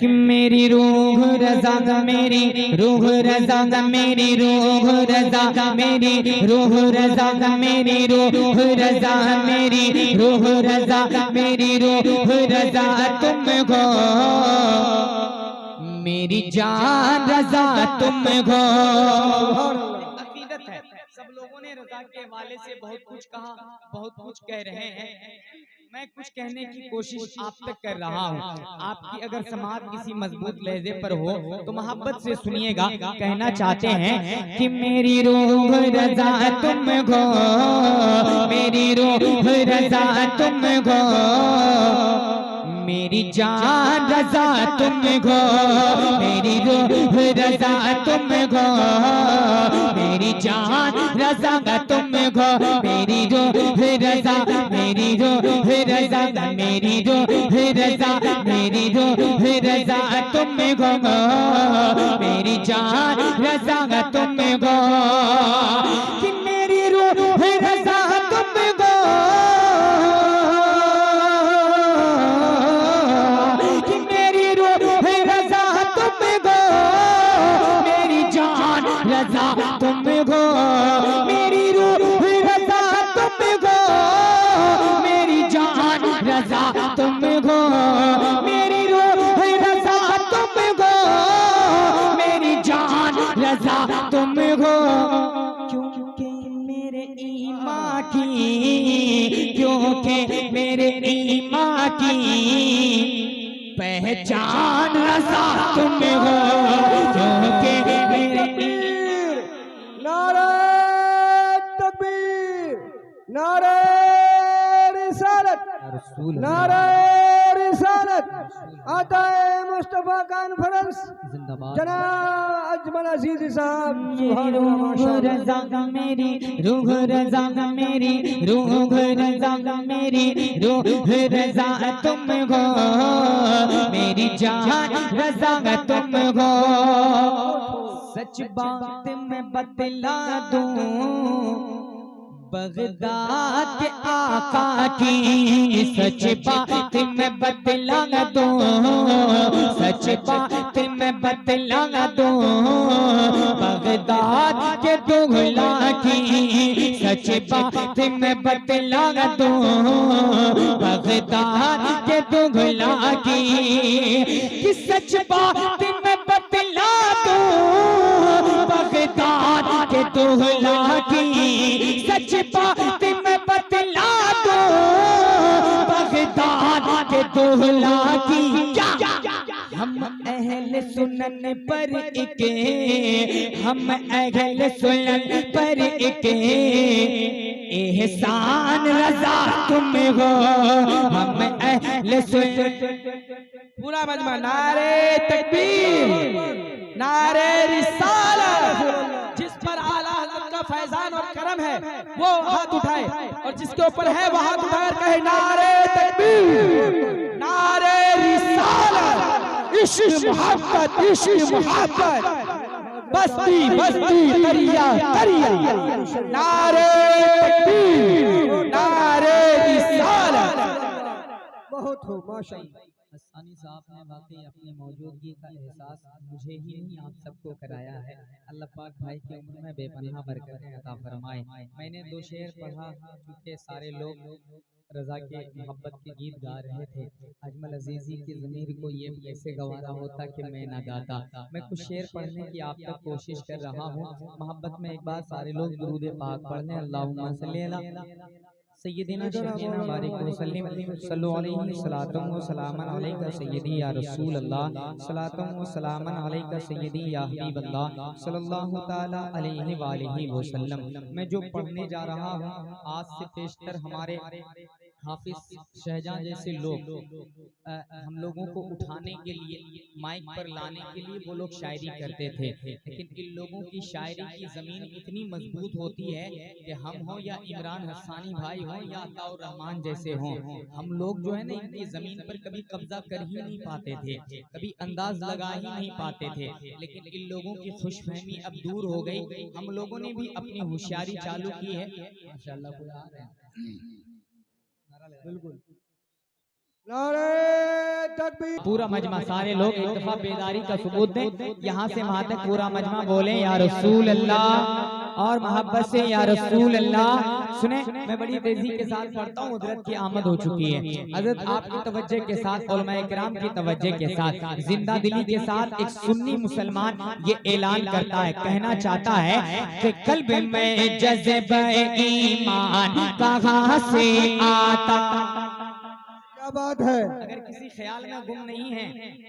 कि मेरी रूह रज़ा मेरी रूह रज़ा मेरी रूह रज़ा मेरी रूह रज़ा मेरी रूह रज़ा मेरी रूह रज़ा मेरी रूह रज़ा तुम हो मेरी जान रज़ा तुम हो। अकीदत है, सब लोगों ने रज़ा के हवाले से बहुत कुछ कहा, बहुत कुछ कह रहे हैं। मैं कुछ कहने की कोशिश आप तक कर रहा हूँ। आपकी अगर समात किसी मजबूत लहजे पर हो तो मोहब्बत से सुनिएगा। कहना चाहते हैं कि मेरी रूह रज़ा तुम हो मेरी रूह रज़ा तुम हो मेरी जान रज़ा तुम हो मेरी रूह रज़ा तुम हो मेरी जान रज़ा तुम हो मेरी रूह रज़ा मेरी रूह रज़ा मेरी रूह रज़ा मेरी रूह रज़ा तुम हो मेरी जान रज़ा तुम हो कि मेरी रूह रज़ा तुम हो कि मेरी रूह रज़ा तुम हो मेरी जान रज़ा तुम हो मेरी रूह रज़ा तुम हो मेरी जान रज़ा तुम हो मेरी रूह रज़ा तुम हो मेरी जान रज़ा तुम हो। क्योंकि मेरे ईमान की क्योंकि मेरे ईमान की पहचान रज़ा तुम हो क्योंकि मेरे नारे तकबीर, नारे रिसालत, नारे रिसालत, आताए मुस्तफा कॉन्फ्रेंस जनाब अजमल अजीज साहब। रूह रज़ा मेरी रूह रज़ा मेरी रूह रज़ा मेरी रूह रज़ा तुम हो मेरी जान रज़ा तुम हो। सच बात मैं बतला दूं बगदाद के आका की सच बात मैं बतला दूं सच बात मैं बतला दूं बगदाद के दुगला की सच बात मैं बतला दूं बगदाद के दुगला की कि सच बात मैं बतला दूं बगदाद के दुगला की सच बात मैं बतला दूं बगदाद के दुगला की। हम अहल सुनन पर एक हम अहल सुनन पर एक एहसान रज़ा तुम हो हम अहल सुनन। पूरा मजमा नारे तकबीर, नारे रिसालत। जिस पर आला हज़रत का फैजान और करम है वो हाथ उठाए और जिसके ऊपर है वो हाथ उठाकर कहे नारे तकबीर, नारे रिसालत। इश्क मोहब्बत, इश्क मोहब्बत, बस्ती बस्ती करिया करिया। नारे तकबीर, नारे रिसालत। बहुत हो माशाअल्लाह। हसानी साहब ने वाकई अपनी मौजूदगी का एहसास मुझे ही नहीं आप सबको कराया है। अल्लाह पाक भाई की उम्र में बेपनाह बरकतें अता फरमाए। मैंने दो शेर पढ़ा क्योंकि सारे लोग रज़ा के मोहब्बत के गीत गा रहे थे। अजमल अजीज़ी की ज़मीर को ये कैसे गवारा होता कि मैं ना गाता। मैं कुछ शेर पढ़ने की आप तक कोशिश कर रहा हूँ। मोहब्बत में एक बार सारे लोग दुरूद पाक पढ़ने अल्लाहुम्मा सल्ली अला सय्यदिना शफीना बारिक वसल्लिम सल्लु अलैहि सलातम व सलामन अलैका सय्यदी या रसूल अल्लाह सलातम व सलामन अलैका सय्यदी या हबीब अल्लाह सल्लल्लाहु ताला अलैहि वालिहि वसल्लम। मैं जो पढ़ने जा रहा हूँ आज से पेशतर हमारे हाफिज शहजां जैसे लोग हम लोगों को उठाने के लिए माइक पर लाने के लिए वो लोग शायरी करते थे, लेकिन इन लोगों की शायरी की जमीन इतनी मजबूत होती है कि हम हो या इमरान हस्सानी भाई हो या अताउर रहमान जैसे हों, हम लोग जो है ना इनकी जमीन पर कभी कब्जा कर ही नहीं पाते थे, कभी अंदाज लगा ही नहीं पाते थे। लेकिन इन लोगों की खुशफहमी अब दूर हो गई, हम लोगों ने भी अपनी होशियारी चालू की है। माशाल्लाह कोई आ रहे हैं बिल्कुल नारे तकबीर। पूरा मजमा सारे लोग एक दफा बेदारी का सबूत दें। यहाँ से वहां तक पूरा मजमा बोले या रसूल अल्लाह और मोहब्बत से या रसूल अल्लाह। सुने, मैं बड़ी तेजी के साथ पढ़ता हूँ, हजरत की आमद हो चुकी है। हजरत आपकी तवज्जो के साथ, उलमाए किराम की तवज्जो के साथ, जिंदा दिली के साथ एक सुन्नी मुसलमान ये ऐलान करता है, कहना चाहता है कि कल्ब में जज़्बे ईमान कहाँ से आता। क्या बात है। अगर किसी ख्याल में गुम नहीं है,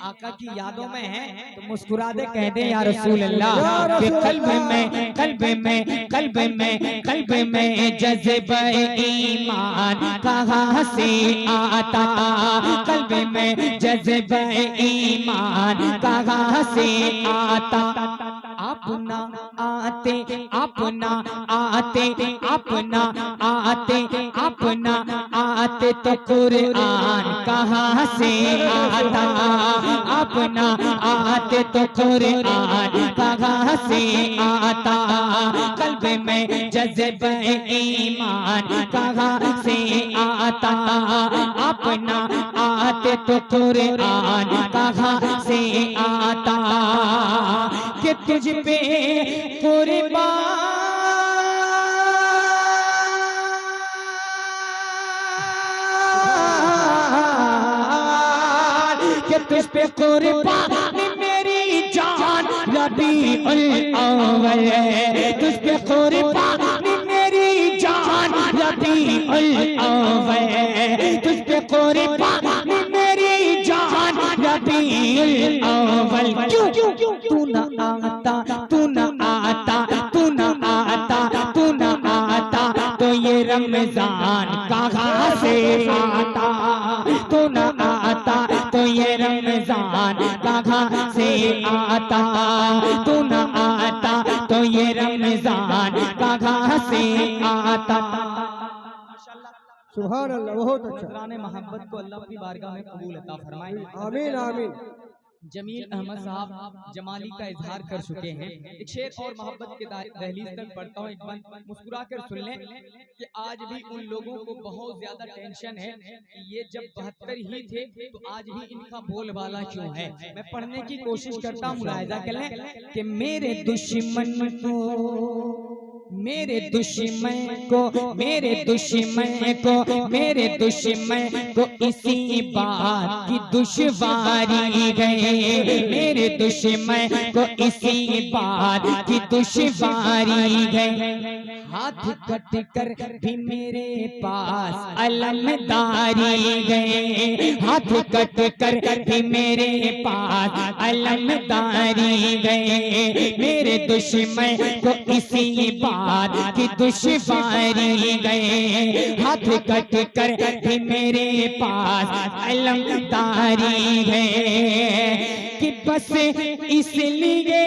आका की यादों में है, तो मुस्कुरा दे, कह दे या रसूल अल्लाह। कि कल्ब में जज़्बे ईमान कहाँ से आता। कल्ब में जज़्बे ईमान कहाँ से आता। अपना आते अपना आते अपना आते अपना आते तो कुरान कहाँ से आता। अपना आते तो कुरान कहाँ से आता। कल्ब में जज़्बे ईमान कहाँ से आता। अपना आते तो कुरान कहाँ से आता। कि तुझ पे कुर्बान कि तुझ पे कुर्बान मेरी जान रबीउल अव्वल। तुझ पे कुर्बान मेरी जान रबीउल अव्वल। तुझ पे कुर्बान मेरी जान रबीउल अव्वल। क्यों तू न आता, तू न आता, तू न आता, तू न आता, तो ये रमजान कहाँ से आता। तू न आता तो ये रमजान कहाँ से आता। तू न आता तो ये रमजान कहाँ से आता। सुभान अल्लाह, बहुत अच्छा। नजराने मोहब्बत को अल्लाह की बारगाह में कबूल अता फरमाए। आमीन आमीन। जमील अहमद साहब जमाली का इजहार कर चुके हैं। एक शेर और मोहब्बत के दहलीज तक पढ़ता हूँ, एक बार मुस्कुरा कर सुन लें कि आज भी उन लोगों को बहुत ज्यादा टेंशन है कि ये जब 72 ही थे तो आज भी इनका बोलबाला क्यों है। मैं पढ़ने की कोशिश करता हूँ, मुलाहिजा कर लें कि मेरे दुश्मन को मेरे दुश्मन को मेरे दुश्मन को मेरे दुश्मन को इसी बात की दुश्वारी गए। मेरे दुश्मन को इसी बात की दुश्वारी गए। हाथ कट कर भी मेरे पास अलमदारी गए। हाथ कट कर भी मेरे पास अलमदारी गए। मेरे दुश्मन को इसी बात की दुश्वारी गए। हाथ कट कर भी मेरे पास अलमदारी गए। कि बस इसलिए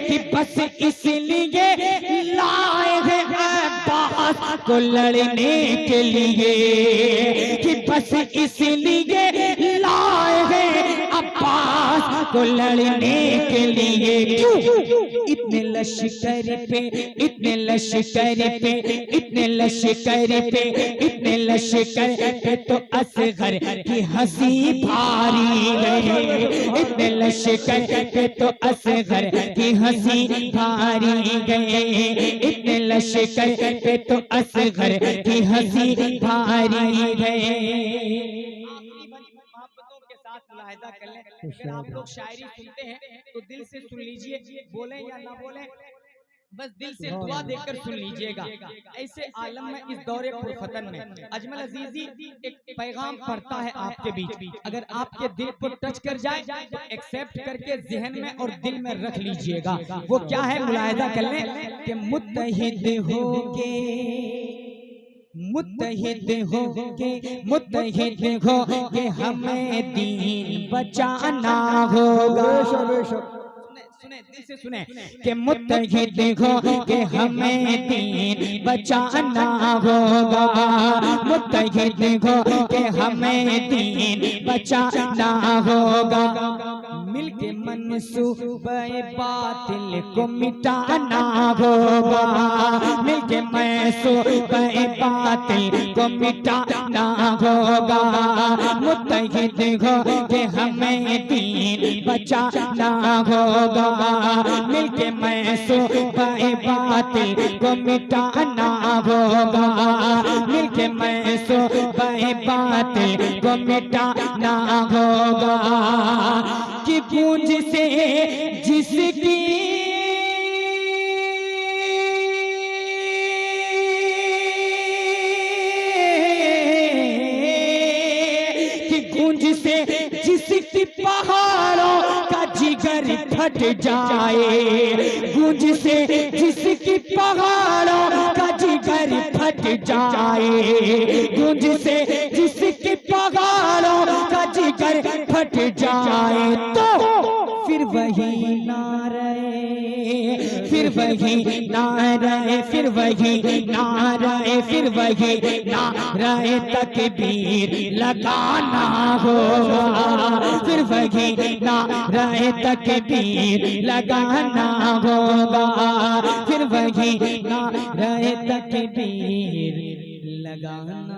कि बस इसलिए लाए हैं अब्बास को लड़ने के लिए। कि बस इसलिए लाए हैं अब्बास को लड़ने के लिए। क्यों इतने लश्कर पे इतने लश्कर पे इतने लश्कर पे इतने लश्कर पे तो असगर की हंसी भारी गए। इतने लश्कर पे तो असगर की हंसी भारी गए। इतने लश्कर पे तो असगर की हंसी भारी गए। मोहब्बतों के साथ मुलाहिजा कर लें। अगर आप लोग शायरी सुनते हैं तो दिल से सुन लीजिए, बोले या ना बोले, बस दिल से दुआ देकर सुन लीजिएगा। ऐसे आलम में, इस दौरे पुरफतन में अजमल अजीजी एक पैगाम पढ़ता है आपके बीच। अगर आपके दिल को टच कर जाए तो एक्सेप्ट करके जहन में और दिल में रख लीजिएगा। वो क्या है, मुलाहिजा कर लें कि मुत्तहिद होके मुत्तहिद हो के हमें दीन बचाना होगा। सुने दिल से सुने कि मुत्तहिद हो कि हमें दीन बचाना होगा, मुत्तहिद हो कि हमें दीन बचाना होगा, मिलके मंसूबे बातिल को मिटाना होगा, मिलके मंसूबे बातिल को मिटाना होगा, मुत्तहिद हो कि हमें दीन बचाना होगा, मिलके मंसूबे बातिल को मिटाना होगा, मिलके मंसूबे बातिल को मिटाना होगा, कि पूंज से जिसकी गूंज से जिसकी पहाड़ों का जिगर फट जाए, गूंज से जिसकी पहाड़ों का जिगर फट जाए, गूंज से जिसकी पहाड़ों का जिगर फट जाए, तो फिर वही नारे, फिर वही नारे, फिर वही नारे, फिर वही नारे तकबीर लगाना होगा, फिर वही नारे तकबीर लगाना होगा, फिर वही नारे तकबीर लगाना